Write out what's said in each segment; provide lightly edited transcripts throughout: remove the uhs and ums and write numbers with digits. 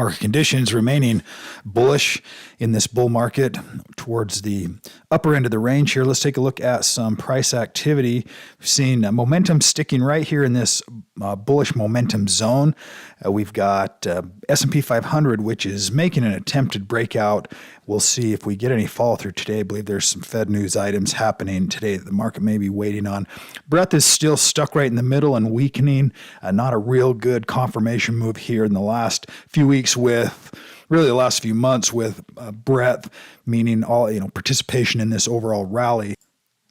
Market conditions remaining bullish in this bull market towards the upper end of the range here. Let's take a look at some price activity. We've seen momentum sticking right here in this bullish momentum zone. We've got S&P 500, which is making an attempted breakout. We'll see if we get any fall through today. I believe there's some Fed news items happening today that the market may be waiting on. Breadth is still stuck right in the middle and weakening. Not a real good confirmation move here in the last few weeks with really the last few months with breadth, meaning all participation in this overall rally.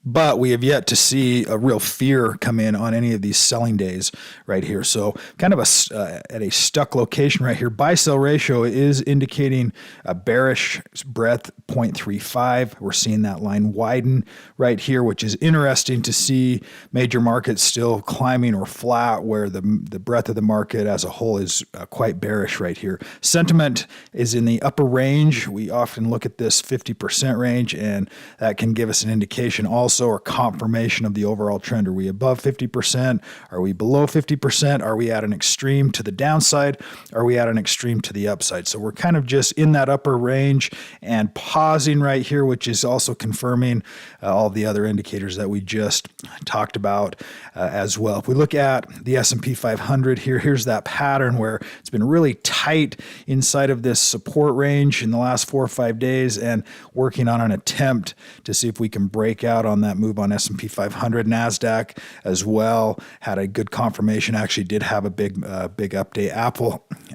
But we have yet to see a real fear come in on any of these selling days right here. So kind of at a stuck location right here. Buy-sell ratio is indicating a bearish breadth 0.35. We're seeing that line widen right here, which is interesting to see major markets still climbing or flat where the breadth of the market as a whole is quite bearish right here. Sentiment is in the upper range. We often look at this 50% range, and that can give us an indication also or confirmation of the overall trend. Are we above 50%? Are we below 50%? Are we at an extreme to the downside? Are we at an extreme to the upside? So we're kind of just in that upper range and pausing right here, which is also confirming all the other indicators that we just talked about as well. If we look at the S&P 500 here, here's that pattern where it's been really tight inside of this support range in the last 4 or 5 days and working on an attempt to see if we can break out on that move on S&P 500. NASDAQ as well had a good confirmation, actually did have a big update.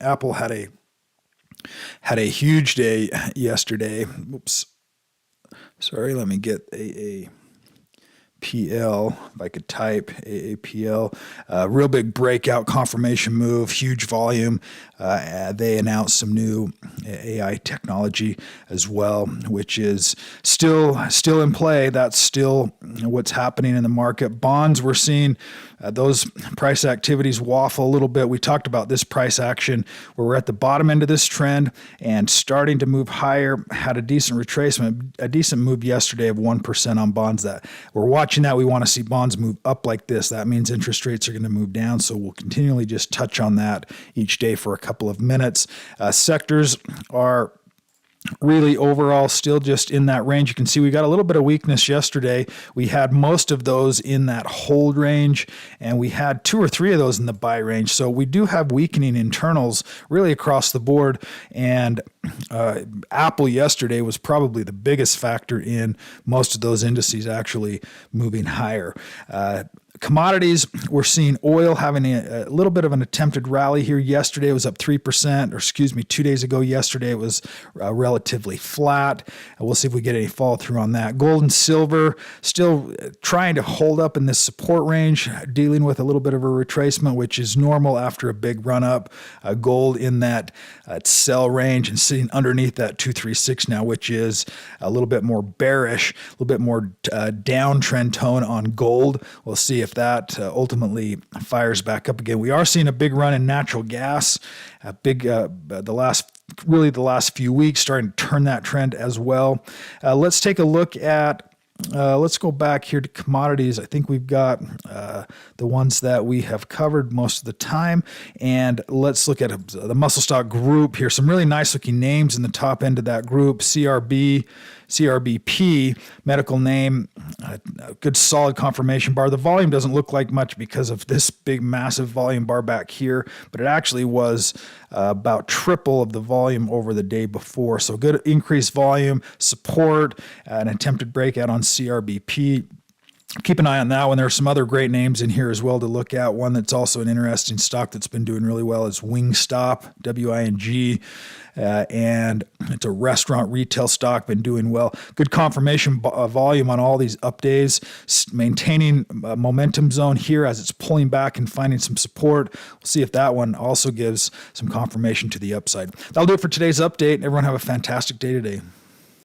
Apple had a huge day yesterday. Oops. Sorry, let me get AAPL, if I could type AAPL. Real big breakout confirmation move, huge volume. They announced some new AI technology as well, which is still in play. That's still what's happening in the market. Bonds, we're seeing those price activities waffle a little bit. We talked about this price action where we're at the bottom end of this trend and starting to move higher. Had a decent retracement, a decent move yesterday of 1% on bonds. That we're watching that. We want to see bonds move up like this. That means interest rates are going to move down. So we'll continually just touch on that each day for a couple of minutes. Sectors are really overall still just in that range. You can see we got a little bit of weakness yesterday. We had most of those in that hold range, and we had 2 or 3 of those in the buy range. So we do have weakening internals really across the board, and Apple yesterday was probably the biggest factor in most of those indices actually moving higher. Commodities, we're seeing oil having a little bit of an attempted rally here. Yesterday it was up 3%, or excuse me, 2 days ago yesterday it was relatively flat. We'll see if we get any fall through on that. Gold and silver still trying to hold up in this support range, dealing with a little bit of a retracement, which is normal after a big run up. Gold in that sell range and sitting underneath that 236 now, which is a little bit more bearish, a little bit more downtrend tone on gold. We'll see if that ultimately fires back up again. We are seeing a big run in natural gas, the last few weeks, starting to turn that trend as well. Let's take a look at let's go back here to commodities. I think we've got the ones that we have covered most of the time. And let's look at the muscle stock group here. Some really nice looking names in the top end of that group. CRBP, medical name, a good solid confirmation bar. The volume doesn't look like much because of this big massive volume bar back here, but it actually was about triple of the volume over the day before. So good increased volume, support, an attempted breakout on CRBP. Keep an eye on that one. There are some other great names in here as well to look at. One that's also an interesting stock that's been doing really well is Wingstop, WING. And it's a restaurant retail stock, been doing well. Good confirmation volume on all these up days, maintaining a momentum zone here as it's pulling back and finding some support. We'll see if that one also gives some confirmation to the upside. That'll do it for today's update. Everyone have a fantastic day today.